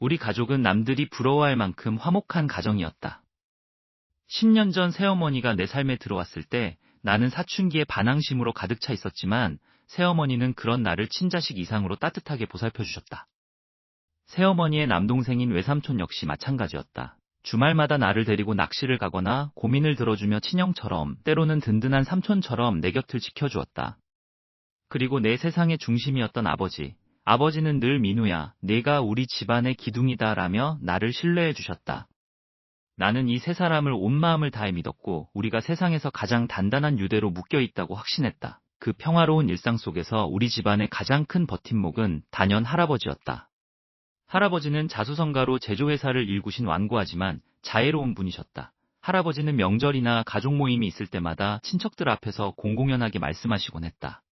우리 가족은 남들이 부러워할 만큼 화목한 가정이었다. 10년 전 새어머니가 내 삶에 들어왔을 때 나는 사춘기에 반항심으로 가득 차 있었지만 새어머니는 그런 나를 친자식 이상으로 따뜻하게 보살펴 주셨다. 새어머니의 남동생인 외삼촌 역시 마찬가지였다. 주말마다 나를 데리고 낚시를 가거나 고민을 들어주며 친형처럼, 때로는 든든한 삼촌처럼 내 곁을 지켜주었다. 그리고 내 세상의 중심이었던 아버지. 아버지는 늘 민우야, 네가 우리 집안의 기둥이다 라며 나를 신뢰해 주셨다. 나는 이 세 사람을 온 마음을 다해 믿었고 우리가 세상에서 가장 단단한 유대로 묶여 있다고 확신했다. 그 평화로운 일상 속에서 우리 집안의 가장 큰 버팀목은 단연 할아버지였다. 할아버지는 자수성가로 제조회사를 일구신 완고하지만 자애로운 분이셨다. 할아버지는 명절이나 가족 모임이 있을 때마다 친척들 앞에서 공공연하게 말씀하시곤 했다.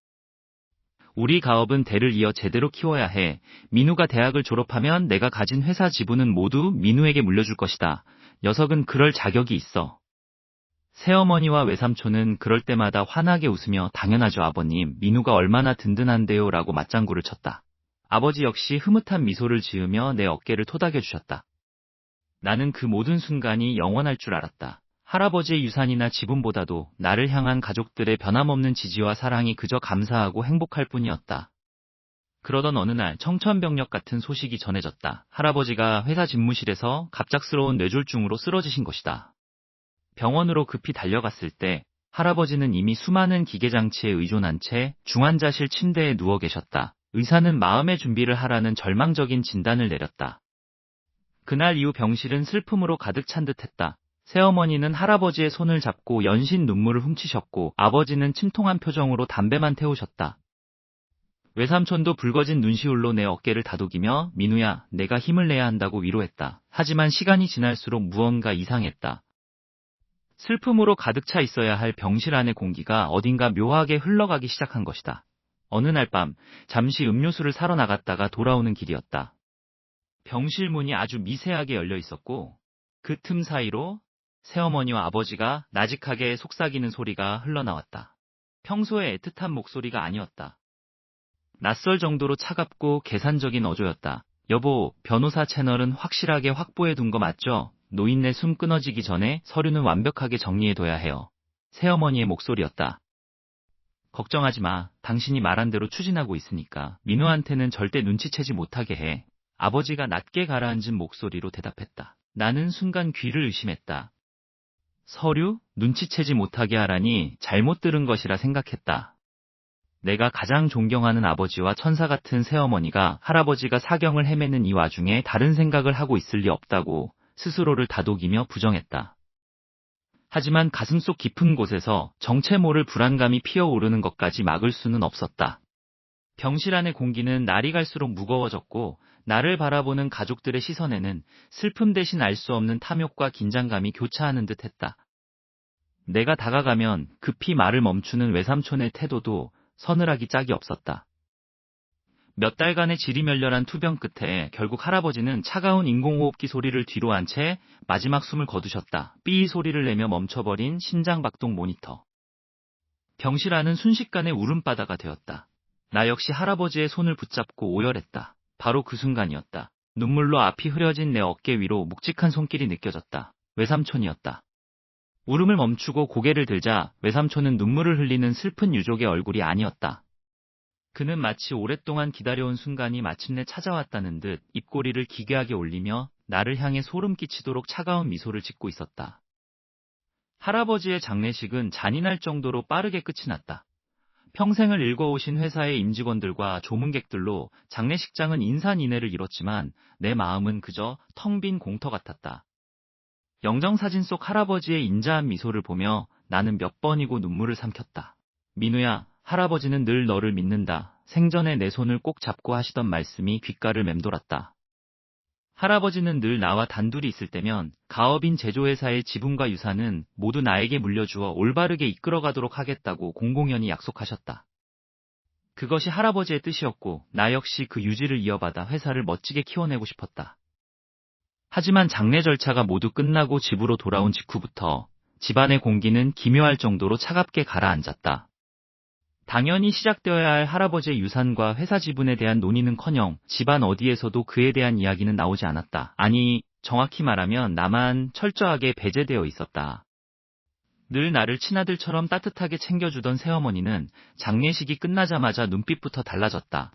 우리 가업은 대를 이어 제대로 키워야 해. 민우가 대학을 졸업하면 내가 가진 회사 지분은 모두 민우에게 물려줄 것이다. 녀석은 그럴 자격이 있어. 새어머니와 외삼촌은 그럴 때마다 환하게 웃으며 당연하죠 아버님, 민우가 얼마나 든든한데요 라고 맞장구를 쳤다. 아버지 역시 흐뭇한 미소를 지으며 내 어깨를 토닥여 주셨다. 나는 그 모든 순간이 영원할 줄 알았다. 할아버지의 유산이나 지분보다도 나를 향한 가족들의 변함없는 지지와 사랑이 그저 감사하고 행복할 뿐이었다. 그러던 어느 날 청천벽력 같은 소식이 전해졌다. 할아버지가 회사 집무실에서 갑작스러운 뇌졸중으로 쓰러지신 것이다. 병원으로 급히 달려갔을 때 할아버지는 이미 수많은 기계장치에 의존한 채 중환자실 침대에 누워 계셨다. 의사는 마음의 준비를 하라는 절망적인 진단을 내렸다. 그날 이후 병실은 슬픔으로 가득 찬 듯했다. 새어머니는 할아버지의 손을 잡고 연신 눈물을 훔치셨고 아버지는 침통한 표정으로 담배만 태우셨다. 외삼촌도 붉어진 눈시울로 내 어깨를 다독이며 민우야, 내가 힘을 내야 한다고 위로했다. 하지만 시간이 지날수록 무언가 이상했다. 슬픔으로 가득 차 있어야 할 병실 안의 공기가 어딘가 묘하게 흘러가기 시작한 것이다. 어느 날 밤 잠시 음료수를 사러 나갔다가 돌아오는 길이었다. 병실 문이 아주 미세하게 열려 있었고 그 틈 사이로 새어머니와 아버지가 나직하게 속삭이는 소리가 흘러나왔다. 평소의 애틋한 목소리가 아니었다. 낯설 정도로 차갑고 계산적인 어조였다. 여보, 변호사 채널은 확실하게 확보해 둔 거 맞죠? 노인네 숨 끊어지기 전에 서류는 완벽하게 정리해둬야 해요. 새어머니의 목소리였다. 걱정하지 마. 당신이 말한 대로 추진하고 있으니까. 민우한테는 절대 눈치채지 못하게 해. 아버지가 낮게 가라앉은 목소리로 대답했다. 나는 순간 귀를 의심했다. 서류? 눈치채지 못하게 하라니 잘못 들은 것이라 생각했다. 내가 가장 존경하는 아버지와 천사 같은 새어머니가 할아버지가 사경을 헤매는 이 와중에 다른 생각을 하고 있을 리 없다고 스스로를 다독이며 부정했다. 하지만 가슴속 깊은 곳에서 정체 모를 불안감이 피어오르는 것까지 막을 수는 없었다. 병실 안의 공기는 날이 갈수록 무거워졌고 나를 바라보는 가족들의 시선에는 슬픔 대신 알 수 없는 탐욕과 긴장감이 교차하는 듯했다. 내가 다가가면 급히 말을 멈추는 외삼촌의 태도도 서늘하기 짝이 없었다. 몇 달간의 지리멸렬한 투병 끝에 결국 할아버지는 차가운 인공호흡기 소리를 뒤로 한 채 마지막 숨을 거두셨다. 삐 소리를 내며 멈춰버린 심장박동 모니터. 병실 안은 순식간에 울음바다가 되었다. 나 역시 할아버지의 손을 붙잡고 오열했다. 바로 그 순간이었다. 눈물로 앞이 흐려진 내 어깨 위로 묵직한 손길이 느껴졌다. 외삼촌이었다. 울음을 멈추고 고개를 들자 외삼촌은 눈물을 흘리는 슬픈 유족의 얼굴이 아니었다. 그는 마치 오랫동안 기다려온 순간이 마침내 찾아왔다는 듯 입꼬리를 기괴하게 올리며 나를 향해 소름 끼치도록 차가운 미소를 짓고 있었다. 할아버지의 장례식은 잔인할 정도로 빠르게 끝이 났다. 평생을 일궈오신 회사의 임직원들과 조문객들로 장례식장은 인산인해를 이뤘지만 내 마음은 그저 텅 빈 공터 같았다. 영정사진 속 할아버지의 인자한 미소를 보며 나는 몇 번이고 눈물을 삼켰다. 민우야, 할아버지는 늘 너를 믿는다. 생전에 내 손을 꼭 잡고 하시던 말씀이 귓가를 맴돌았다. 할아버지는 늘 나와 단둘이 있을 때면 가업인 제조회사의 지분과 유산은 모두 나에게 물려주어 올바르게 이끌어가도록 하겠다고 공공연히 약속하셨다. 그것이 할아버지의 뜻이었고 나 역시 그 유지를 이어받아 회사를 멋지게 키워내고 싶었다. 하지만 장례 절차가 모두 끝나고 집으로 돌아온 직후부터 집안의 공기는 기묘할 정도로 차갑게 가라앉았다. 당연히 시작되어야 할 할아버지의 유산과 회사 지분에 대한 논의는커녕 집안 어디에서도 그에 대한 이야기는 나오지 않았다. 아니, 정확히 말하면 나만 철저하게 배제되어 있었다. 늘 나를 친아들처럼 따뜻하게 챙겨주던 새어머니는 장례식이 끝나자마자 눈빛부터 달라졌다.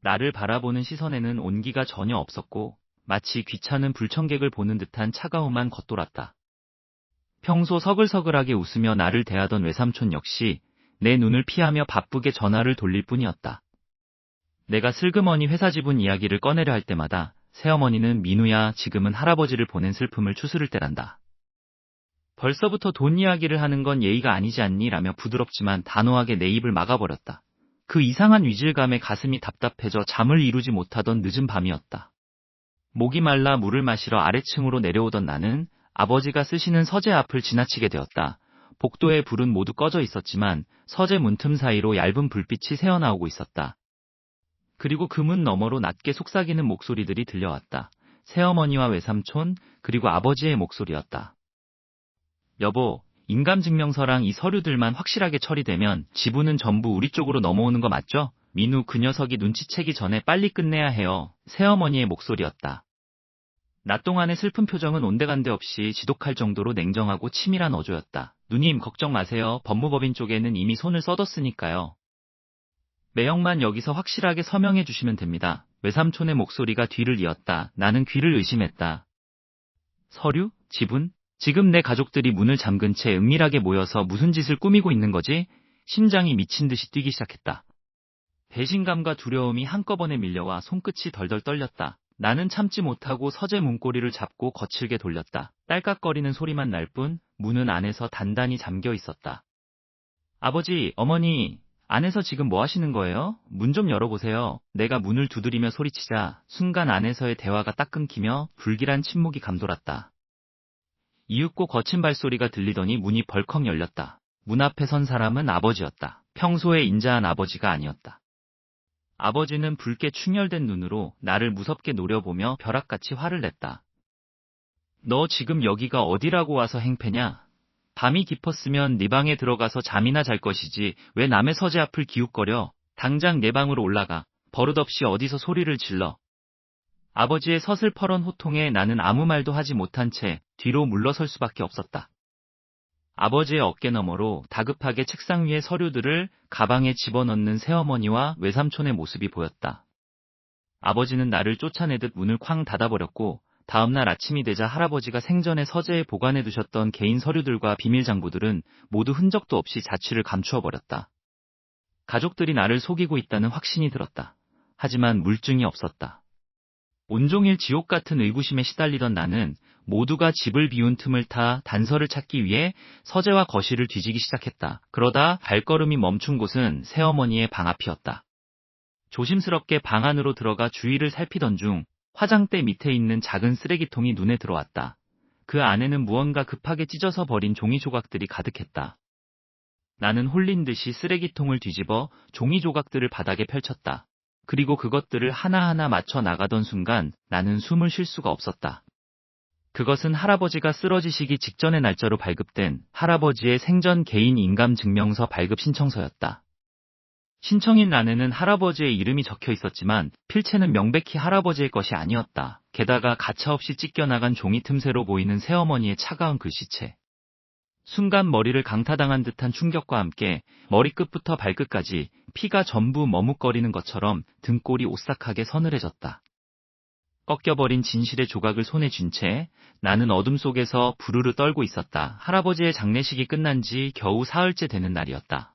나를 바라보는 시선에는 온기가 전혀 없었고 마치 귀찮은 불청객을 보는 듯한 차가움만 겉돌았다. 평소 서글서글하게 웃으며 나를 대하던 외삼촌 역시 내 눈을 피하며 바쁘게 전화를 돌릴 뿐이었다. 내가 슬그머니 회사 지분 이야기를 꺼내려 할 때마다 새어머니는 민우야, 지금은 할아버지를 보낸 슬픔을 추스를 때란다. 벌써부터 돈 이야기를 하는 건 예의가 아니지 않니? 라며 부드럽지만 단호하게 내 입을 막아버렸다. 그 이상한 위질감에 가슴이 답답해져 잠을 이루지 못하던 늦은 밤이었다. 목이 말라 물을 마시러 아래층으로 내려오던 나는 아버지가 쓰시는 서재 앞을 지나치게 되었다. 복도의 불은 모두 꺼져 있었지만 서재 문틈 사이로 얇은 불빛이 새어나오고 있었다. 그리고 그 문 너머로 낮게 속삭이는 목소리들이 들려왔다. 새어머니와 외삼촌, 그리고 아버지의 목소리였다. 여보, 인감증명서랑 이 서류들만 확실하게 처리되면 지분은 전부 우리 쪽으로 넘어오는 거 맞죠? 민우, 그 녀석이 눈치채기 전에 빨리 끝내야 해요. 새어머니의 목소리였다. 낮 동안의 슬픈 표정은 온데간데 없이 지독할 정도로 냉정하고 치밀한 어조였다. 누님, 걱정 마세요. 법무법인 쪽에는 이미 손을 써뒀으니까요. 매형만 여기서 확실하게 서명해 주시면 됩니다. 외삼촌의 목소리가 뒤를 이었다. 나는 귀를 의심했다. 서류? 지분? 지금 내 가족들이 문을 잠근 채 은밀하게 모여서 무슨 짓을 꾸미고 있는 거지? 심장이 미친 듯이 뛰기 시작했다. 배신감과 두려움이 한꺼번에 밀려와 손끝이 덜덜 떨렸다. 나는 참지 못하고 서재 문고리를 잡고 거칠게 돌렸다. 딸깍거리는 소리만 날 뿐 문은 안에서 단단히 잠겨 있었다. 아버지, 어머니, 안에서 지금 뭐 하시는 거예요? 문 좀 열어보세요. 내가 문을 두드리며 소리치자 순간 안에서의 대화가 딱 끊기며 불길한 침묵이 감돌았다. 이윽고 거친 발소리가 들리더니 문이 벌컥 열렸다. 문 앞에 선 사람은 아버지였다. 평소에 인자한 아버지가 아니었다. 아버지는 붉게 충혈된 눈으로 나를 무섭게 노려보며 벼락같이 화를 냈다. 너 지금 여기가 어디라고 와서 행패냐? 밤이 깊었으면 네 방에 들어가서 잠이나 잘 것이지 왜 남의 서재 앞을 기웃거려? 당장 내 방으로 올라가. 버릇없이 어디서 소리를 질러. 아버지의 서슬퍼런 호통에 나는 아무 말도 하지 못한 채 뒤로 물러설 수밖에 없었다. 아버지의 어깨 너머로 다급하게 책상 위의 서류들을 가방에 집어넣는 새어머니와 외삼촌의 모습이 보였다. 아버지는 나를 쫓아내듯 문을 쾅 닫아버렸고 다음날 아침이 되자 할아버지가 생전에 서재에 보관해두셨던 개인 서류들과 비밀장부들은 모두 흔적도 없이 자취를 감추어버렸다. 가족들이 나를 속이고 있다는 확신이 들었다. 하지만 물증이 없었다. 온종일 지옥 같은 의구심에 시달리던 나는 모두가 집을 비운 틈을 타 단서를 찾기 위해 서재와 거실을 뒤지기 시작했다. 그러다 발걸음이 멈춘 곳은 새어머니의 방 앞이었다. 조심스럽게 방 안으로 들어가 주위를 살피던 중 화장대 밑에 있는 작은 쓰레기통이 눈에 들어왔다. 그 안에는 무언가 급하게 찢어서 버린 종이 조각들이 가득했다. 나는 홀린 듯이 쓰레기통을 뒤집어 종이 조각들을 바닥에 펼쳤다. 그리고 그것들을 하나하나 맞춰 나가던 순간 나는 숨을 쉴 수가 없었다. 그것은 할아버지가 쓰러지시기 직전의 날짜로 발급된 할아버지의 생전 개인 인감증명서 발급 신청서였다. 신청인 란에는 할아버지의 이름이 적혀 있었지만 필체는 명백히 할아버지의 것이 아니었다. 게다가 가차없이 찢겨나간 종이 틈새로 보이는 새어머니의 차가운 글씨체. 순간 머리를 강타당한 듯한 충격과 함께 머리끝부터 발끝까지 피가 전부 머뭇거리는 것처럼 등골이 오싹하게 서늘해졌다. 꺾여버린 진실의 조각을 손에 쥔 채 나는 어둠 속에서 부르르 떨고 있었다. 할아버지의 장례식이 끝난 지 겨우 사흘째 되는 날이었다.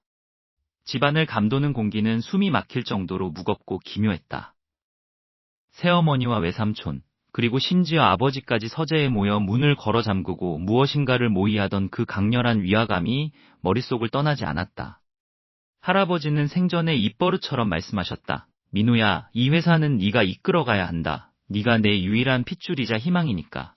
집안을 감도는 공기는 숨이 막힐 정도로 무겁고 기묘했다. 새어머니와 외삼촌, 그리고 심지어 아버지까지 서재에 모여 문을 걸어 잠그고 무엇인가를 모의하던 그 강렬한 위화감이 머릿속을 떠나지 않았다. 할아버지는 생전에 입버릇처럼 말씀하셨다. 민우야, 이 회사는 네가 이끌어가야 한다. 네가 내 유일한 핏줄이자 희망이니까.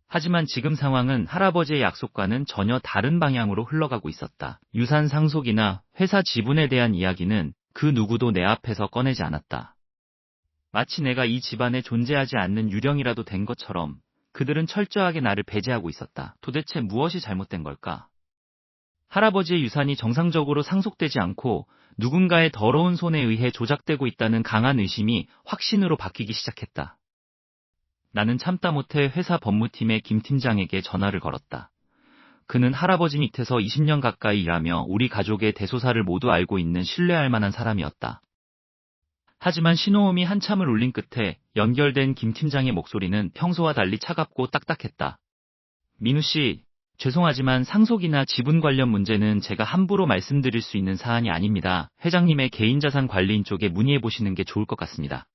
하지만 지금 상황은 할아버지의 약속과는 전혀 다른 방향으로 흘러가고 있었다. 유산 상속이나 회사 지분에 대한 이야기는 그 누구도 내 앞에서 꺼내지 않았다. 마치 내가 이 집안에 존재하지 않는 유령이라도 된 것처럼 그들은 철저하게 나를 배제하고 있었다. 도대체 무엇이 잘못된 걸까? 할아버지의 유산이 정상적으로 상속되지 않고 누군가의 더러운 손에 의해 조작되고 있다는 강한 의심이 확신으로 바뀌기 시작했다. 나는 참다 못해 회사 법무팀의 김 팀장에게 전화를 걸었다. 그는 할아버지 밑에서 20년 가까이 일하며 우리 가족의 대소사를 모두 알고 있는 신뢰할 만한 사람이었다. 하지만 신호음이 한참을 울린 끝에 연결된 김 팀장의 목소리는 평소와 달리 차갑고 딱딱했다. 민우 씨, 죄송하지만 상속이나 지분 관련 문제는 제가 함부로 말씀드릴 수 있는 사안이 아닙니다. 회장님의 개인자산 관리인 쪽에 문의해 보시는 게 좋을 것 같습니다.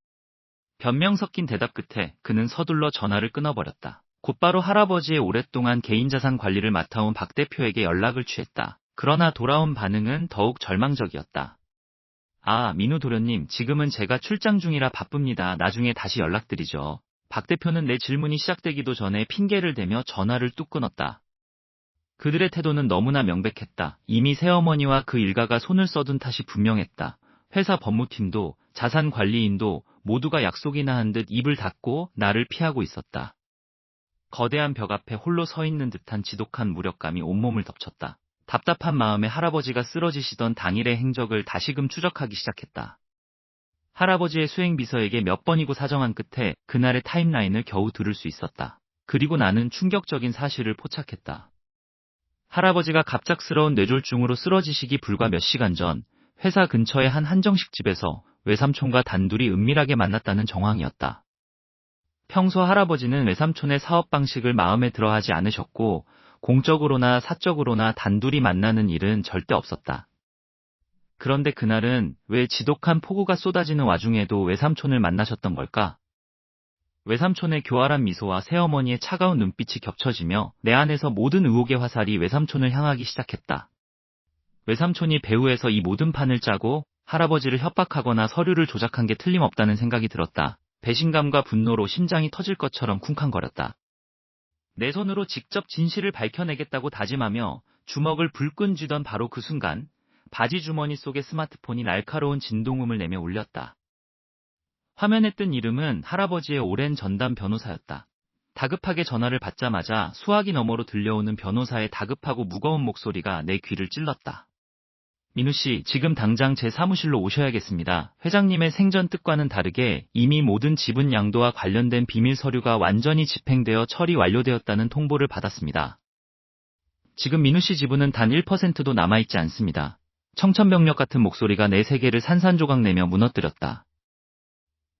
변명 섞인 대답 끝에 그는 서둘러 전화를 끊어버렸다. 곧바로 할아버지의 오랫동안 개인자산 관리를 맡아온 박 대표에게 연락을 취했다. 그러나 돌아온 반응은 더욱 절망적이었다. 아, 민우 도련님, 지금은 제가 출장 중이라 바쁩니다. 나중에 다시 연락드리죠. 박 대표는 내 질문이 시작되기도 전에 핑계를 대며 전화를 뚝 끊었다. 그들의 태도는 너무나 명백했다. 이미 새어머니와 그 일가가 손을 써둔 탓이 분명했다. 회사 법무팀도 자산관리인도 모두가 약속이나 한 듯 입을 닫고 나를 피하고 있었다. 거대한 벽 앞에 홀로 서 있는 듯한 지독한 무력감이 온몸을 덮쳤다. 답답한 마음에 할아버지가 쓰러지시던 당일의 행적을 다시금 추적하기 시작했다. 할아버지의 수행비서에게 몇 번이고 사정한 끝에 그날의 타임라인을 겨우 들을 수 있었다. 그리고 나는 충격적인 사실을 포착했다. 할아버지가 갑작스러운 뇌졸중으로 쓰러지시기 불과 몇 시간 전 회사 근처의 한 한정식집에서 외삼촌과 단둘이 은밀하게 만났다는 정황이었다. 평소 할아버지는 외삼촌의 사업 방식을 마음에 들어하지 않으셨고 공적으로나 사적으로나 단둘이 만나는 일은 절대 없었다. 그런데 그날은 왜 지독한 폭우가 쏟아지는 와중에도 외삼촌을 만나셨던 걸까? 외삼촌의 교활한 미소와 새어머니의 차가운 눈빛이 겹쳐지며 내 안에서 모든 의혹의 화살이 외삼촌을 향하기 시작했다. 외삼촌이 배후에서 이 모든 판을 짜고 할아버지를 협박하거나 서류를 조작한 게 틀림없다는 생각이 들었다. 배신감과 분노로 심장이 터질 것처럼 쿵쾅거렸다. 내 손으로 직접 진실을 밝혀내겠다고 다짐하며 주먹을 불끈 쥐던 바로 그 순간 바지 주머니 속의 스마트폰이 날카로운 진동음을 내며 울렸다. 화면에 뜬 이름은 할아버지의 오랜 전담 변호사였다. 다급하게 전화를 받자마자 수화기 너머로 들려오는 변호사의 다급하고 무거운 목소리가 내 귀를 찔렀다. 민우 씨, 지금 당장 제 사무실로 오셔야겠습니다. 회장님의 생전 뜻과는 다르게 이미 모든 지분 양도와 관련된 비밀 서류가 완전히 집행되어 처리 완료되었다는 통보를 받았습니다. 지금 민우 씨 지분은 단 1%도 남아있지 않습니다. 청천벽력 같은 목소리가 내 세계를 산산조각 내며 무너뜨렸다.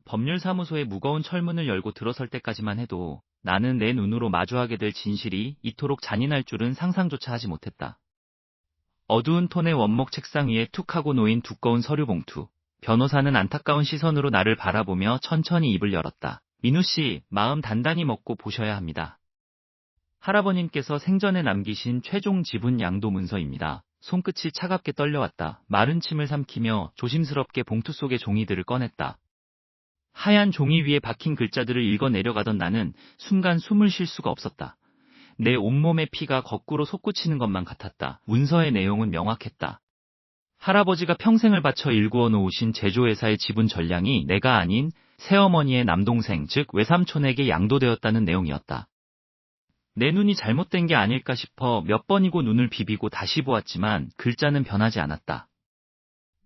법률사무소의 무거운 철문을 열고 들어설 때까지만 해도 나는 내 눈으로 마주하게 될 진실이 이토록 잔인할 줄은 상상조차 하지 못했다. 어두운 톤의 원목 책상 위에 툭 하고 놓인 두꺼운 서류 봉투. 변호사는 안타까운 시선으로 나를 바라보며 천천히 입을 열었다. 민우 씨, 마음 단단히 먹고 보셔야 합니다. 할아버님께서 생전에 남기신 최종 지분 양도 문서입니다. 손끝이 차갑게 떨려왔다. 마른 침을 삼키며 조심스럽게 봉투 속의 종이들을 꺼냈다. 하얀 종이 위에 박힌 글자들을 읽어 내려가던 나는 순간 숨을 쉴 수가 없었다. 내 온몸의 피가 거꾸로 솟구치는 것만 같았다. 문서의 내용은 명확했다. 할아버지가 평생을 바쳐 일구어 놓으신 제조회사의 지분 전량이 내가 아닌 새어머니의 남동생, 즉 외삼촌에게 양도되었다는 내용이었다. 내 눈이 잘못된 게 아닐까 싶어 몇 번이고 눈을 비비고 다시 보았지만 글자는 변하지 않았다.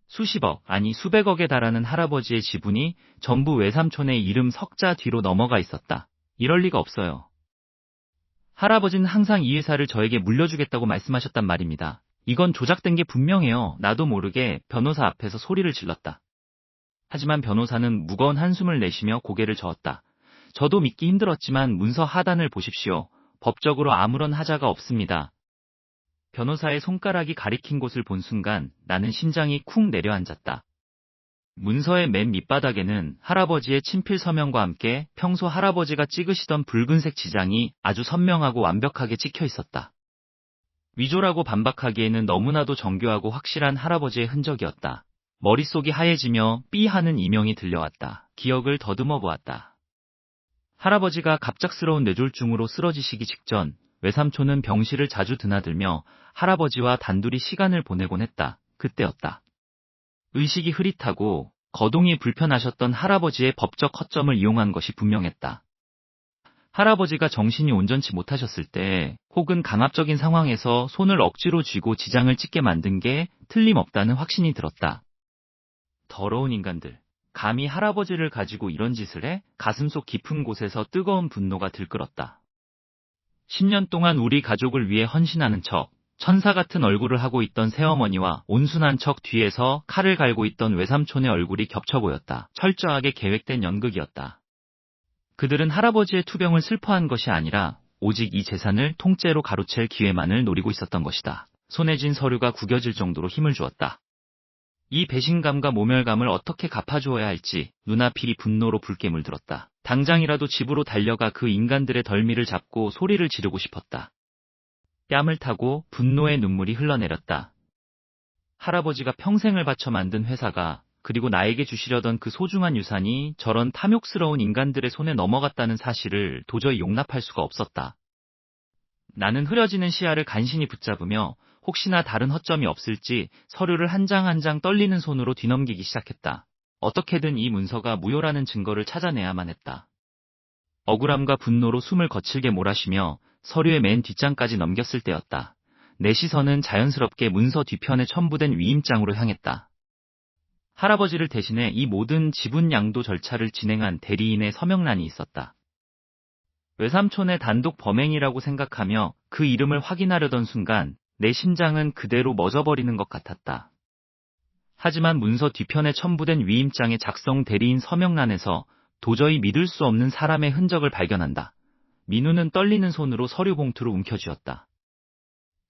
수십억, 아니 수백억에 달하는 할아버지의 지분이 전부 외삼촌의 이름 석자 뒤로 넘어가 있었다. 이럴 리가 없어요. 할아버지는 항상 이 회사를 저에게 물려주겠다고 말씀하셨단 말입니다. 이건 조작된 게 분명해요. 나도 모르게 변호사 앞에서 소리를 질렀다. 하지만 변호사는 무거운 한숨을 내쉬며 고개를 저었다. 저도 믿기 힘들었지만 문서 하단을 보십시오. 법적으로 아무런 하자가 없습니다. 변호사의 손가락이 가리킨 곳을 본 순간 나는 심장이 쿵 내려앉았다. 문서의 맨 밑바닥에는 할아버지의 친필 서명과 함께 평소 할아버지가 찍으시던 붉은색 지장이 아주 선명하고 완벽하게 찍혀 있었다. 위조라고 반박하기에는 너무나도 정교하고 확실한 할아버지의 흔적이었다. 머릿속이 하얘지며 삐 하는 이명이 들려왔다. 기억을 더듬어 보았다. 할아버지가 갑작스러운 뇌졸중으로 쓰러지시기 직전 외삼촌은 병실을 자주 드나들며 할아버지와 단둘이 시간을 보내곤 했다. 그때였다. 의식이 흐릿하고 거동이 불편하셨던 할아버지의 법적 허점을 이용한 것이 분명했다. 할아버지가 정신이 온전치 못하셨을 때 혹은 강압적인 상황에서 손을 억지로 쥐고 지장을 찍게 만든 게 틀림없다는 확신이 들었다. 더러운 인간들. 감히 할아버지를 가지고 이런 짓을 해? 가슴속 깊은 곳에서 뜨거운 분노가 들끓었다. 10년 동안 우리 가족을 위해 헌신하는 척, 천사 같은 얼굴을 하고 있던 새어머니와 온순한 척 뒤에서 칼을 갈고 있던 외삼촌의 얼굴이 겹쳐 보였다. 철저하게 계획된 연극이었다. 그들은 할아버지의 투병을 슬퍼한 것이 아니라 오직 이 재산을 통째로 가로챌 기회만을 노리고 있었던 것이다. 손에 쥔 서류가 구겨질 정도로 힘을 주었다. 이 배신감과 모멸감을 어떻게 갚아주어야 할지 눈앞이 분노로 붉게 물들었다. 당장이라도 집으로 달려가 그 인간들의 덜미를 잡고 소리를 지르고 싶었다. 뺨을 타고 분노의 눈물이 흘러내렸다. 할아버지가 평생을 바쳐 만든 회사가, 그리고 나에게 주시려던 그 소중한 유산이 저런 탐욕스러운 인간들의 손에 넘어갔다는 사실을 도저히 용납할 수가 없었다. 나는 흐려지는 시야를 간신히 붙잡으며 혹시나 다른 허점이 없을지 서류를 한 장 한 장 떨리는 손으로 뒤넘기기 시작했다. 어떻게든 이 문서가 무효라는 증거를 찾아내야만 했다. 억울함과 분노로 숨을 거칠게 몰아쉬며 서류의 맨 뒷장까지 넘겼을 때였다. 내 시선은 자연스럽게 문서 뒤편에 첨부된 위임장으로 향했다. 할아버지를 대신해 이 모든 지분 양도 절차를 진행한 대리인의 서명란이 있었다. 외삼촌의 단독 범행이라고 생각하며 그 이름을 확인하려던 순간 내 심장은 그대로 멎어버리는 것 같았다. 하지만 문서 뒤편에 첨부된 위임장의 작성 대리인 서명란에서 도저히 믿을 수 없는 사람의 흔적을 발견한다. 민우는 떨리는 손으로 서류 봉투를 움켜쥐었다.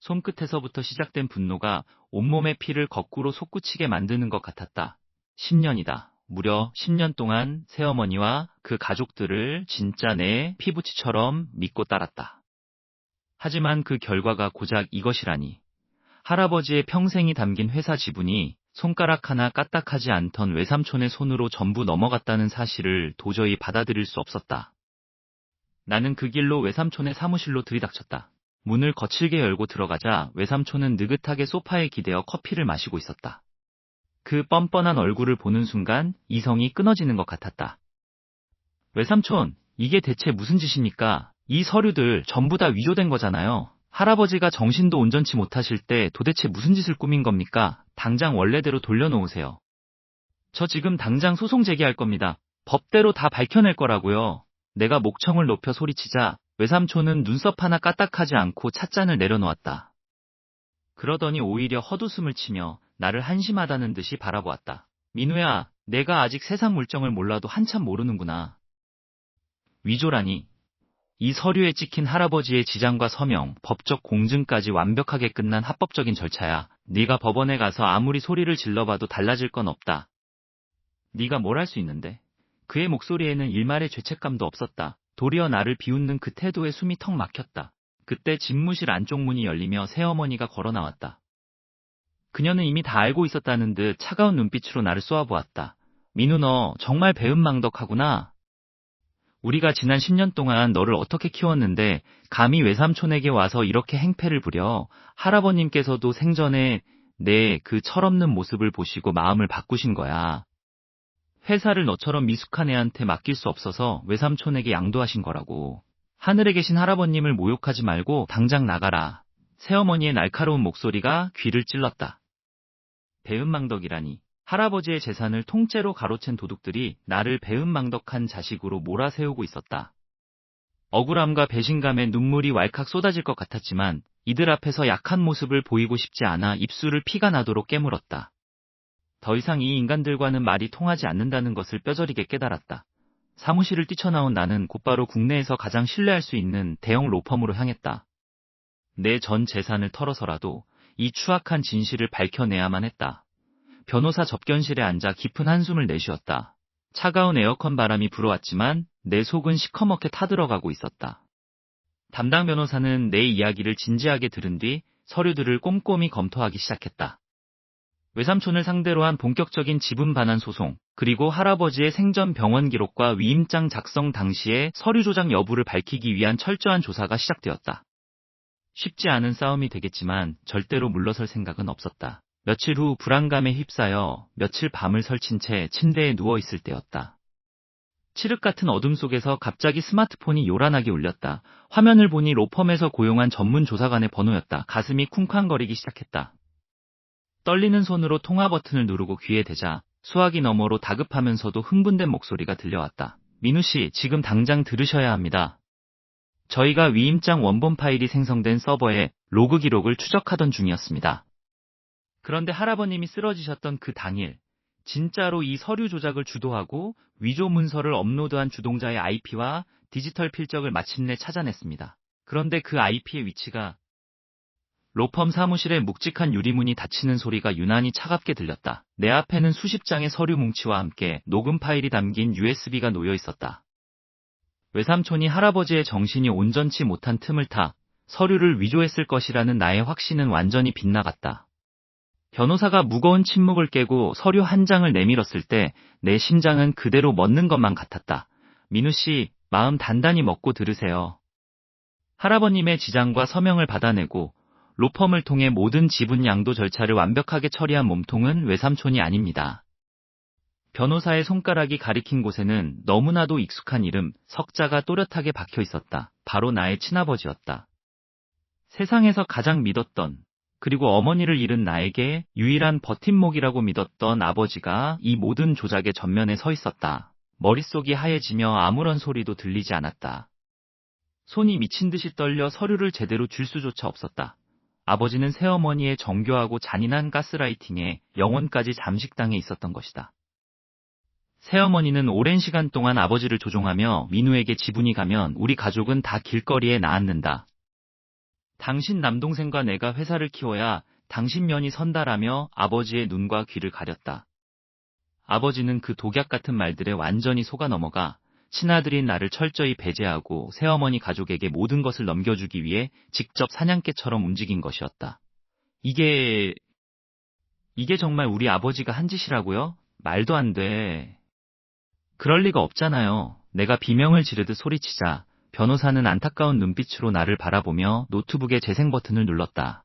손끝에서부터 시작된 분노가 온몸의 피를 거꾸로 솟구치게 만드는 것 같았다. 10년이다. 무려 10년 동안 새어머니와 그 가족들을 진짜 내 피부치처럼 믿고 따랐다. 하지만 그 결과가 고작 이것이라니. 할아버지의 평생이 담긴 회사 지분이 손가락 하나 까딱하지 않던 외삼촌의 손으로 전부 넘어갔다는 사실을 도저히 받아들일 수 없었다. 나는 그 길로 외삼촌의 사무실로 들이닥쳤다. 문을 거칠게 열고 들어가자 외삼촌은 느긋하게 소파에 기대어 커피를 마시고 있었다. 그 뻔뻔한 얼굴을 보는 순간 이성이 끊어지는 것 같았다. 외삼촌, 이게 대체 무슨 짓입니까? 이 서류들 전부 다 위조된 거잖아요. 할아버지가 정신도 온전치 못하실 때 도대체 무슨 짓을 꾸민 겁니까? 당장 원래대로 돌려놓으세요. 저 지금 당장 소송 제기할 겁니다. 법대로 다 밝혀낼 거라고요. 내가 목청을 높여 소리치자 외삼촌은 눈썹 하나 까딱하지 않고 찻잔을 내려놓았다. 그러더니 오히려 헛웃음을 치며 나를 한심하다는 듯이 바라보았다. 민우야, 내가 아직 세상 물정을 몰라도 한참 모르는구나. 위조라니. 이 서류에 찍힌 할아버지의 지장과 서명, 법적 공증까지 완벽하게 끝난 합법적인 절차야. 네가 법원에 가서 아무리 소리를 질러봐도 달라질 건 없다. 네가 뭘 할 수 있는데. 그의 목소리에는 일말의 죄책감도 없었다. 도리어 나를 비웃는 그 태도에 숨이 턱 막혔다. 그때 집무실 안쪽 문이 열리며 새어머니가 걸어 나왔다. 그녀는 이미 다 알고 있었다는 듯 차가운 눈빛으로 나를 쏘아보았다. 민우, 너 정말 배은망덕하구나. 우리가 지난 10년 동안 너를 어떻게 키웠는데 감히 외삼촌에게 와서 이렇게 행패를 부려. 할아버님께서도 생전에 내 그 철없는 모습을 보시고 마음을 바꾸신 거야. 회사를 너처럼 미숙한 애한테 맡길 수 없어서 외삼촌에게 양도하신 거라고. 하늘에 계신 할아버님을 모욕하지 말고 당장 나가라. 새어머니의 날카로운 목소리가 귀를 찔렀다. 배은망덕이라니. 할아버지의 재산을 통째로 가로챈 도둑들이 나를 배은망덕한 자식으로 몰아세우고 있었다. 억울함과 배신감에 눈물이 왈칵 쏟아질 것 같았지만 이들 앞에서 약한 모습을 보이고 싶지 않아 입술을 피가 나도록 깨물었다. 더 이상 이 인간들과는 말이 통하지 않는다는 것을 뼈저리게 깨달았다. 사무실을 뛰쳐나온 나는 곧바로 국내에서 가장 신뢰할 수 있는 대형 로펌으로 향했다. 내 전 재산을 털어서라도 이 추악한 진실을 밝혀내야만 했다. 변호사 접견실에 앉아 깊은 한숨을 내쉬었다. 차가운 에어컨 바람이 불어왔지만 내 속은 시커멓게 타들어가고 있었다. 담당 변호사는 내 이야기를 진지하게 들은 뒤 서류들을 꼼꼼히 검토하기 시작했다. 외삼촌을 상대로 한 본격적인 지분 반환 소송, 그리고 할아버지의 생전 병원 기록과 위임장 작성 당시의 서류 조작 여부를 밝히기 위한 철저한 조사가 시작되었다. 쉽지 않은 싸움이 되겠지만 절대로 물러설 생각은 없었다. 며칠 후 불안감에 휩싸여 며칠 밤을 설친 채 침대에 누워있을 때였다. 칠흑 같은 어둠 속에서 갑자기 스마트폰이 요란하게 울렸다. 화면을 보니 로펌에서 고용한 전문 조사관의 번호였다. 가슴이 쿵쾅거리기 시작했다. 떨리는 손으로 통화 버튼을 누르고 귀에 대자 수화기 너머로 다급하면서도 흥분된 목소리가 들려왔다. 민우 씨, 지금 당장 들으셔야 합니다. 저희가 위임장 원본 파일이 생성된 서버에 로그 기록을 추적하던 중이었습니다. 그런데 할아버님이 쓰러지셨던 그 당일, 진짜로 이 서류 조작을 주도하고 위조 문서를 업로드한 주동자의 IP와 디지털 필적을 마침내 찾아냈습니다. 그런데 그 IP의 위치가 로펌 사무실의 묵직한 유리문이 닫히는 소리가 유난히 차갑게 들렸다. 내 앞에는 수십 장의 서류 뭉치와 함께 녹음 파일이 담긴 USB가 놓여 있었다. 외삼촌이 할아버지의 정신이 온전치 못한 틈을 타 서류를 위조했을 것이라는 나의 확신은 완전히 빗나갔다. 변호사가 무거운 침묵을 깨고 서류 한 장을 내밀었을 때 내 심장은 그대로 멎는 것만 같았다. 민우 씨, 마음 단단히 먹고 들으세요. 할아버님의 지장과 서명을 받아내고 로펌을 통해 모든 지분 양도 절차를 완벽하게 처리한 몸통은 외삼촌이 아닙니다. 변호사의 손가락이 가리킨 곳에는 너무나도 익숙한 이름, 석자가 또렷하게 박혀 있었다. 바로 나의 친아버지였다. 세상에서 가장 믿었던, 그리고 어머니를 잃은 나에게 유일한 버팀목이라고 믿었던 아버지가 이 모든 조작의 전면에 서 있었다. 머릿속이 하얘지며 아무런 소리도 들리지 않았다. 손이 미친 듯이 떨려 서류를 제대로 줄 수조차 없었다. 아버지는 새어머니의 정교하고 잔인한 가스라이팅에 영혼까지 잠식당해 있었던 것이다. 새어머니는 오랜 시간 동안 아버지를 조종하며 민우에게 지분이 가면 우리 가족은 다 길거리에 나앉는다. 당신 남동생과 내가 회사를 키워야 당신 면이 선다라며 아버지의 눈과 귀를 가렸다. 아버지는 그 독약 같은 말들에 완전히 속아 넘어가 친아들인 나를 철저히 배제하고 새어머니 가족에게 모든 것을 넘겨주기 위해 직접 사냥개처럼 움직인 것이었다. 이게 정말 우리 아버지가 한 짓이라고요? 말도 안 돼. 그럴 리가 없잖아요. 내가 비명을 지르듯 소리치자 변호사는 안타까운 눈빛으로 나를 바라보며 노트북의 재생 버튼을 눌렀다.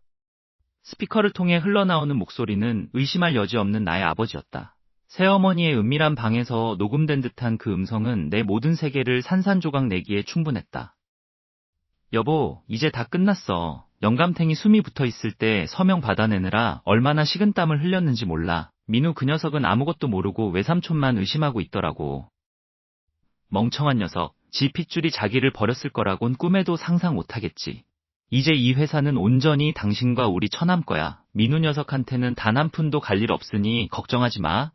스피커를 통해 흘러나오는 목소리는 의심할 여지 없는 나의 아버지였다. 새어머니의 은밀한 방에서 녹음된 듯한 그 음성은 내 모든 세계를 산산조각 내기에 충분했다. 여보, 이제 다 끝났어. 영감탱이 숨이 붙어 있을 때 서명 받아내느라 얼마나 식은땀을 흘렸는지 몰라. 민우 그 녀석은 아무것도 모르고 외삼촌만 의심하고 있더라고. 멍청한 녀석, 지 핏줄이 자기를 버렸을 거라곤 꿈에도 상상 못하겠지. 이제 이 회사는 온전히 당신과 우리 처남 거야. 민우 녀석한테는 단 한 푼도 갈 일 없으니 걱정하지 마.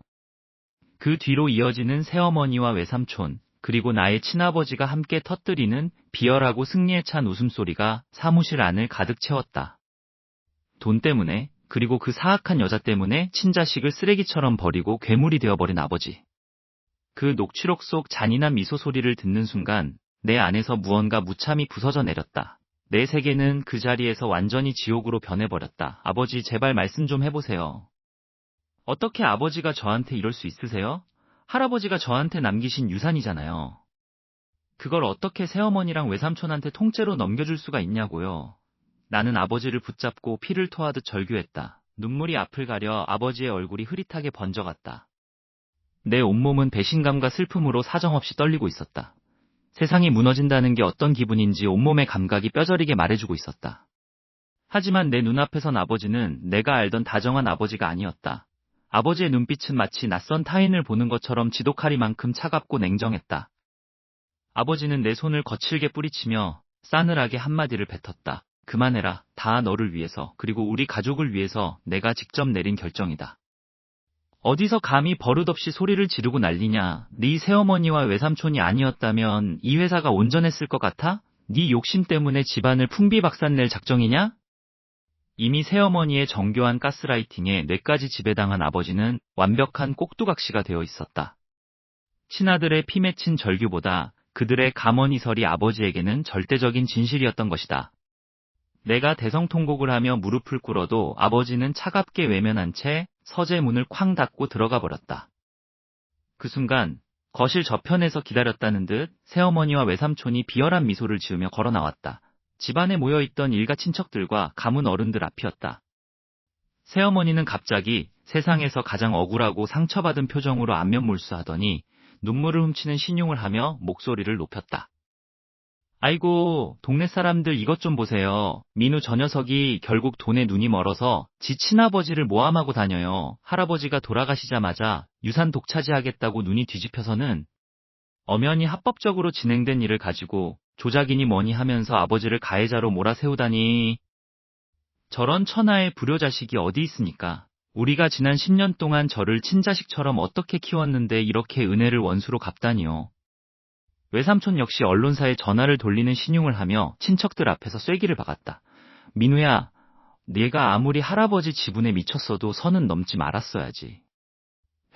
그 뒤로 이어지는 새어머니와 외삼촌, 그리고 나의 친아버지가 함께 터뜨리는 비열하고 승리에 찬 웃음소리가 사무실 안을 가득 채웠다. 돈 때문에, 그리고 그 사악한 여자 때문에 친자식을 쓰레기처럼 버리고 괴물이 되어버린 아버지. 그 녹취록 속 잔인한 미소 소리를 듣는 순간 내 안에서 무언가 무참히 부서져 내렸다. 내 세계는 그 자리에서 완전히 지옥으로 변해버렸다. 아버지, 제발 말씀 좀 해보세요. 어떻게 아버지가 저한테 이럴 수 있으세요? 할아버지가 저한테 남기신 유산이잖아요. 그걸 어떻게 새어머니랑 외삼촌한테 통째로 넘겨줄 수가 있냐고요. 나는 아버지를 붙잡고 피를 토하듯 절규했다. 눈물이 앞을 가려 아버지의 얼굴이 흐릿하게 번져갔다. 내 온몸은 배신감과 슬픔으로 사정없이 떨리고 있었다. 세상이 무너진다는 게 어떤 기분인지 온몸의 감각이 뼈저리게 말해주고 있었다. 하지만 내 눈앞에선 아버지는 내가 알던 다정한 아버지가 아니었다. 아버지의 눈빛은 마치 낯선 타인을 보는 것처럼 지독하리만큼 차갑고 냉정했다. 아버지는 내 손을 거칠게 뿌리치며 싸늘하게 한마디를 뱉었다. 그만해라. 다 너를 위해서, 그리고 우리 가족을 위해서 내가 직접 내린 결정이다. 어디서 감히 버릇없이 소리를 지르고 난리냐. 네 새어머니와 외삼촌이 아니었다면 이 회사가 온전했을 것 같아? 네 욕심 때문에 집안을 풍비박산낼 작정이냐? 이미 새어머니의 정교한 가스라이팅에 뇌까지 지배당한 아버지는 완벽한 꼭두각시가 되어 있었다. 친아들의 피 맺힌 절규보다 그들의 감언이설이 아버지에게는 절대적인 진실이었던 것이다. 내가 대성통곡을 하며 무릎을 꿇어도 아버지는 차갑게 외면한 채 서재 문을 쾅 닫고 들어가 버렸다. 그 순간 거실 저편에서 기다렸다는 듯 새어머니와 외삼촌이 비열한 미소를 지으며 걸어 나왔다. 집안에 모여있던 일가 친척들과 가문 어른들 앞이었다. 새어머니는 갑자기 세상에서 가장 억울하고 상처받은 표정으로 안면 몰수하더니 눈물을 훔치는 신용을 하며 목소리를 높였다. 아이고, 동네 사람들 이것 좀 보세요. 민우 저 녀석이 결국 돈에 눈이 멀어서 지 친아버지를 모함하고 다녀요. 할아버지가 돌아가시자마자 유산 독차지하겠다고 눈이 뒤집혀서는 엄연히 합법적으로 진행된 일을 가지고 조작이니 뭐니 하면서 아버지를 가해자로 몰아세우다니. 저런 천하의 불효자식이 어디 있습니까? 우리가 지난 10년 동안 저를 친자식처럼 어떻게 키웠는데 이렇게 은혜를 원수로 갚다니요. 외삼촌 역시 언론사에 전화를 돌리는 신용을 하며 친척들 앞에서 쐐기를 박았다. 민우야, 네가 아무리 할아버지 지분에 미쳤어도 선은 넘지 말았어야지.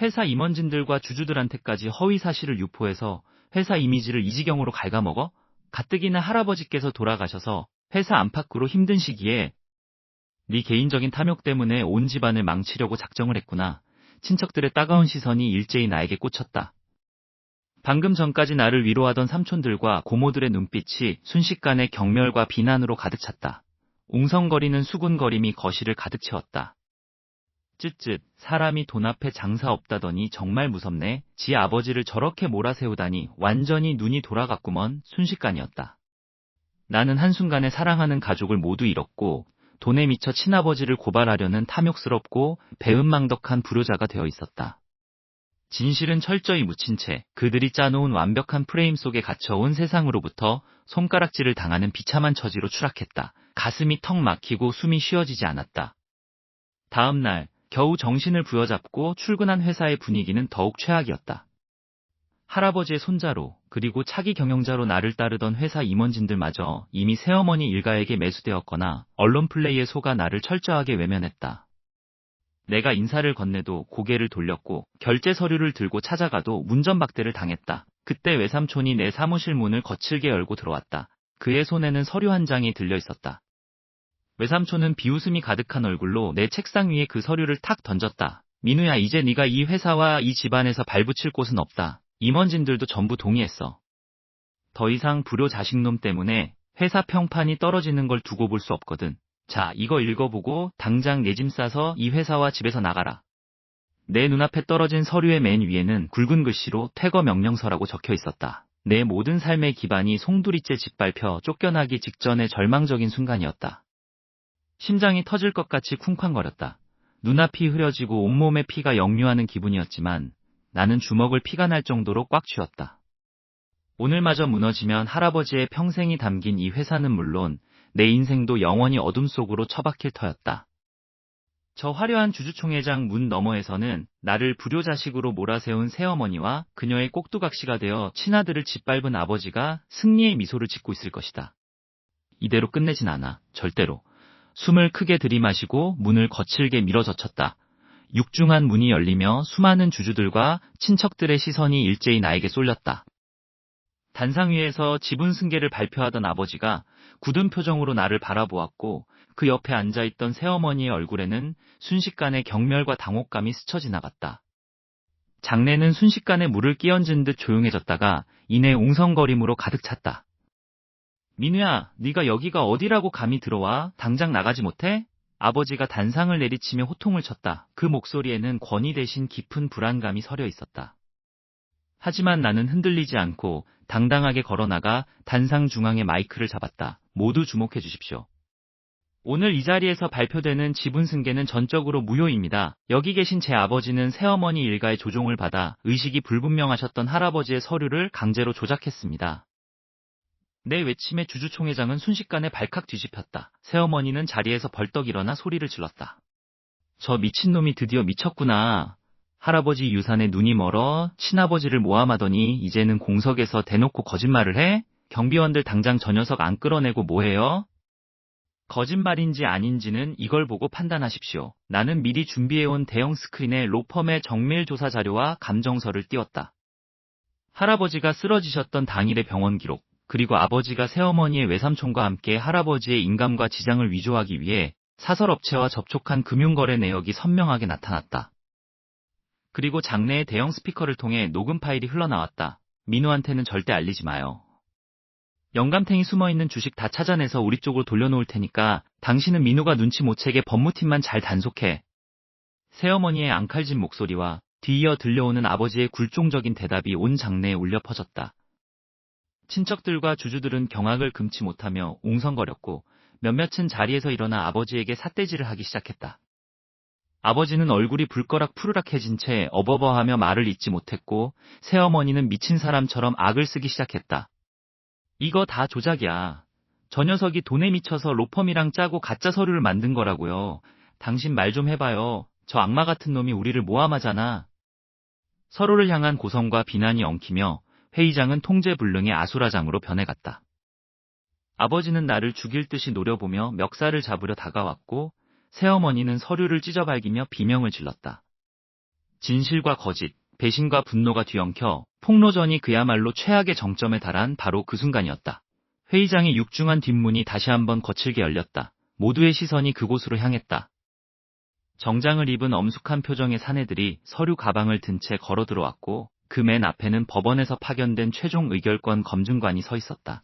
회사 임원진들과 주주들한테까지 허위 사실을 유포해서 회사 이미지를 이 지경으로 갉아먹어? 가뜩이나 할아버지께서 돌아가셔서 회사 안팎으로 힘든 시기에 네 개인적인 탐욕 때문에 온 집안을 망치려고 작정을 했구나. 친척들의 따가운 시선이 일제히 나에게 꽂혔다. 방금 전까지 나를 위로하던 삼촌들과 고모들의 눈빛이 순식간에 경멸과 비난으로 가득 찼다. 웅성거리는 수군거림이 거실을 가득 채웠다. 쯧쯧, 사람이 돈 앞에 장사 없다더니 정말 무섭네. 지 아버지를 저렇게 몰아세우다니 완전히 눈이 돌아갔구먼. 순식간이었다. 나는 한순간에 사랑하는 가족을 모두 잃었고 돈에 미쳐 친아버지를 고발하려는 탐욕스럽고 배은망덕한 불효자가 되어 있었다. 진실은 철저히 묻힌 채 그들이 짜놓은 완벽한 프레임 속에 갇혀온 세상으로부터 손가락질을 당하는 비참한 처지로 추락했다. 가슴이 턱 막히고 숨이 쉬어지지 않았다. 다음 날 겨우 정신을 부여잡고 출근한 회사의 분위기는 더욱 최악이었다. 할아버지의 손자로 그리고 차기 경영자로 나를 따르던 회사 임원진들마저 이미 새어머니 일가에게 매수되었거나 언론 플레이에 속아 나를 철저하게 외면했다. 내가 인사를 건네도 고개를 돌렸고 결제 서류를 들고 찾아가도 문전박대를 당했다. 그때 외삼촌이 내 사무실 문을 거칠게 열고 들어왔다. 그의 손에는 서류 한 장이 들려 있었다. 외삼촌은 비웃음이 가득한 얼굴로 내 책상 위에 그 서류를 탁 던졌다. 민우야, 이제 네가 이 회사와 이 집안에서 발붙일 곳은 없다. 임원진들도 전부 동의했어. 더 이상 불효 자식놈 때문에 회사 평판이 떨어지는 걸 두고 볼 수 없거든. 자, 이거 읽어보고 당장 내 짐 싸서 이 회사와 집에서 나가라. 내 눈앞에 떨어진 서류의 맨 위에는 굵은 글씨로 퇴거 명령서라고 적혀 있었다. 내 모든 삶의 기반이 송두리째 짓밟혀 쫓겨나기 직전의 절망적인 순간이었다. 심장이 터질 것 같이 쿵쾅거렸다. 눈앞이 흐려지고 온몸에 피가 역류하는 기분이었지만 나는 주먹을 피가 날 정도로 꽉 쥐었다. 오늘마저 무너지면 할아버지의 평생이 담긴 이 회사는 물론 내 인생도 영원히 어둠 속으로 처박힐 터였다. 저 화려한 주주총회장 문 너머에서는 나를 불효자식으로 몰아세운 새어머니와 그녀의 꼭두각시가 되어 친아들을 짓밟은 아버지가 승리의 미소를 짓고 있을 것이다. 이대로 끝내진 않아. 절대로. 숨을 크게 들이마시고 문을 거칠게 밀어젖혔다. 육중한 문이 열리며 수많은 주주들과 친척들의 시선이 일제히 나에게 쏠렸다. 단상 위에서 지분 승계를 발표하던 아버지가 굳은 표정으로 나를 바라보았고 그 옆에 앉아있던 새어머니의 얼굴에는 순식간에 경멸과 당혹감이 스쳐 지나갔다. 장내는 순식간에 물을 끼얹은 듯 조용해졌다가 이내 웅성거림으로 가득 찼다. 민우야, 네가 여기가 어디라고 감히 들어와? 당장 나가지 못해? 아버지가 단상을 내리치며 호통을 쳤다. 그 목소리에는 권위 대신 깊은 불안감이 서려 있었다. 하지만 나는 흔들리지 않고 당당하게 걸어나가 단상 중앙에 마이크를 잡았다. 모두 주목해 주십시오. 오늘 이 자리에서 발표되는 지분 승계는 전적으로 무효입니다. 여기 계신 제 아버지는 새어머니 일가의 조종을 받아 의식이 불분명하셨던 할아버지의 서류를 강제로 조작했습니다. 내 외침에 주주총회장은 순식간에 발칵 뒤집혔다. 새어머니는 자리에서 벌떡 일어나 소리를 질렀다. 저 미친놈이 드디어 미쳤구나. 할아버지 유산에 눈이 멀어 친아버지를 모함하더니 이제는 공석에서 대놓고 거짓말을 해? 경비원들 당장 저 녀석 안 끌어내고 뭐해요? 거짓말인지 아닌지는 이걸 보고 판단하십시오. 나는 미리 준비해온 대형 스크린에 로펌의 정밀 조사 자료와 감정서를 띄웠다. 할아버지가 쓰러지셨던 당일의 병원 기록, 그리고 아버지가 새어머니의 외삼촌과 함께 할아버지의 인감과 지장을 위조하기 위해 사설업체와 접촉한 금융거래 내역이 선명하게 나타났다. 그리고 장내의 대형 스피커를 통해 녹음 파일이 흘러나왔다. 민우한테는 절대 알리지 마요. 영감탱이 숨어있는 주식 다 찾아내서 우리 쪽으로 돌려놓을 테니까 당신은 민우가 눈치 못 채게 법무팀만 잘 단속해. 새어머니의 앙칼진 목소리와 뒤이어 들려오는 아버지의 굴종적인 대답이 온 장내에 울려 퍼졌다. 친척들과 주주들은 경악을 금치 못하며 웅성거렸고 몇몇은 자리에서 일어나 아버지에게 삿대질을 하기 시작했다. 아버지는 얼굴이 불거락 푸르락해진 채 어버버하며 말을 잇지 못했고 새어머니는 미친 사람처럼 악을 쓰기 시작했다. 이거 다 조작이야. 저 녀석이 돈에 미쳐서 로펌이랑 짜고 가짜 서류를 만든 거라고요. 당신 말 좀 해봐요. 저 악마 같은 놈이 우리를 모함하잖아. 서로를 향한 고성과 비난이 엉키며 회의장은 통제불능의 아수라장으로 변해갔다. 아버지는 나를 죽일 듯이 노려보며 멱살을 잡으려 다가왔고 새어머니는 서류를 찢어발기며 비명을 질렀다. 진실과 거짓, 배신과 분노가 뒤엉켜 폭로전이 그야말로 최악의 정점에 달한 바로 그 순간이었다. 회의장의 육중한 뒷문이 다시 한번 거칠게 열렸다. 모두의 시선이 그곳으로 향했다. 정장을 입은 엄숙한 표정의 사내들이 서류 가방을 든 채 걸어 들어왔고 그 맨 앞에는 법원에서 파견된 최종 의결권 검증관이 서 있었다.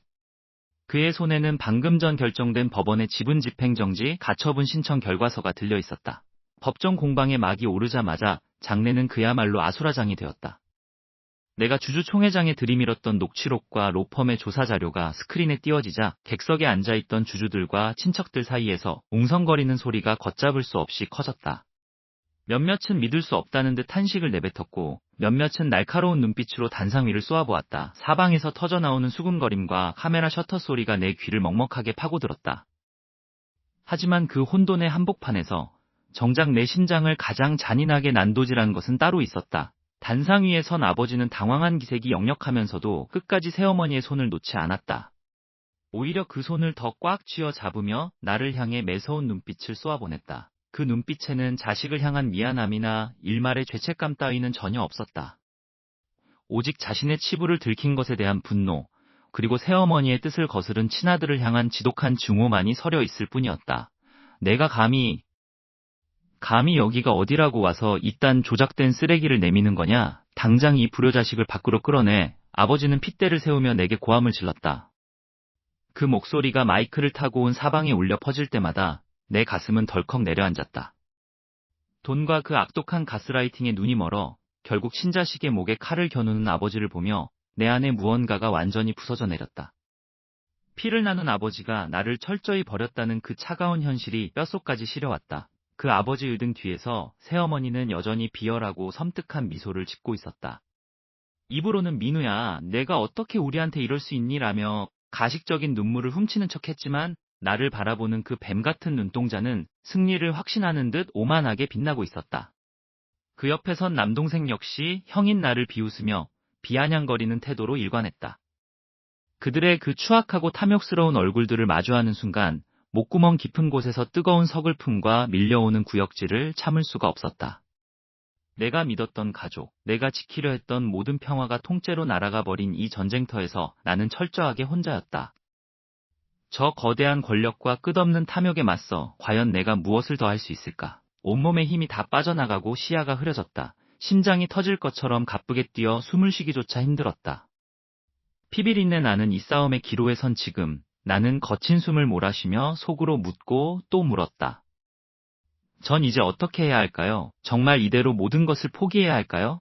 그의 손에는 방금 전 결정된 법원의 지분 집행정지 가처분 신청 결과서가 들려 있었다. 법정 공방의 막이 오르자마자 장내는 그야말로 아수라장이 되었다. 내가 주주총회장에 들이밀었던 녹취록과 로펌의 조사 자료가 스크린에 띄워지자 객석에 앉아있던 주주들과 친척들 사이에서 웅성거리는 소리가 걷잡을 수 없이 커졌다. 몇몇은 믿을 수 없다는 듯 탄식을 내뱉었고 몇몇은 날카로운 눈빛으로 단상 위를 쏘아보았다. 사방에서 터져나오는 수군거림과 카메라 셔터 소리가 내 귀를 먹먹하게 파고들었다. 하지만 그 혼돈의 한복판에서 정작 내 심장을 가장 잔인하게 난도질한 것은 따로 있었다. 단상 위에 선 아버지는 당황한 기색이 역력하면서도 끝까지 새어머니의 손을 놓지 않았다. 오히려 그 손을 더 꽉 쥐어 잡으며 나를 향해 매서운 눈빛을 쏘아보냈다. 그 눈빛에는 자식을 향한 미안함이나 일말의 죄책감 따위는 전혀 없었다. 오직 자신의 치부를 들킨 것에 대한 분노, 그리고 새어머니의 뜻을 거스른 친아들을 향한 지독한 증오만이 서려 있을 뿐이었다. 내가 감히 여기가 어디라고 와서 이딴 조작된 쓰레기를 내미는 거냐? 당장 이 불효자식을 밖으로 끌어내. 아버지는 핏대를 세우며 내게 고함을 질렀다. 그 목소리가 마이크를 타고 온 사방에 울려 퍼질 때마다 내 가슴은 덜컥 내려앉았다. 돈과 그 악독한 가스라이팅에 눈이 멀어 결국 친자식의 목에 칼을 겨누는 아버지를 보며 내 안에 무언가가 완전히 부서져 내렸다. 피를 나눈 아버지가 나를 철저히 버렸다는 그 차가운 현실이 뼛속까지 시려왔다. 그 아버지 의등 뒤에서 새어머니는 여전히 비열하고 섬뜩한 미소를 짓고 있었다. 입으로는 민우야, 내가 어떻게 우리한테 이럴 수 있니? 라며 가식적인 눈물을 훔치는 척했지만 나를 바라보는 그 뱀같은 눈동자는 승리를 확신하는 듯 오만하게 빛나고 있었다. 그 옆에 선 남동생 역시 형인 나를 비웃으며 비아냥거리는 태도로 일관했다. 그들의 그 추악하고 탐욕스러운 얼굴들을 마주하는 순간 목구멍 깊은 곳에서 뜨거운 서글픔과 밀려오는 구역질을 참을 수가 없었다. 내가 믿었던 가족, 내가 지키려 했던 모든 평화가 통째로 날아가 버린 이 전쟁터에서 나는 철저하게 혼자였다. 저 거대한 권력과 끝없는 탐욕에 맞서 과연 내가 무엇을 더 할 수 있을까? 온몸의 힘이 다 빠져나가고 시야가 흐려졌다. 심장이 터질 것처럼 가쁘게 뛰어 숨을 쉬기조차 힘들었다. 피비린내 나는 이 싸움의 기로에 선 지금 나는 거친 숨을 몰아쉬며 속으로 묻고 또 물었다. 전 이제 어떻게 해야 할까요? 정말 이대로 모든 것을 포기해야 할까요?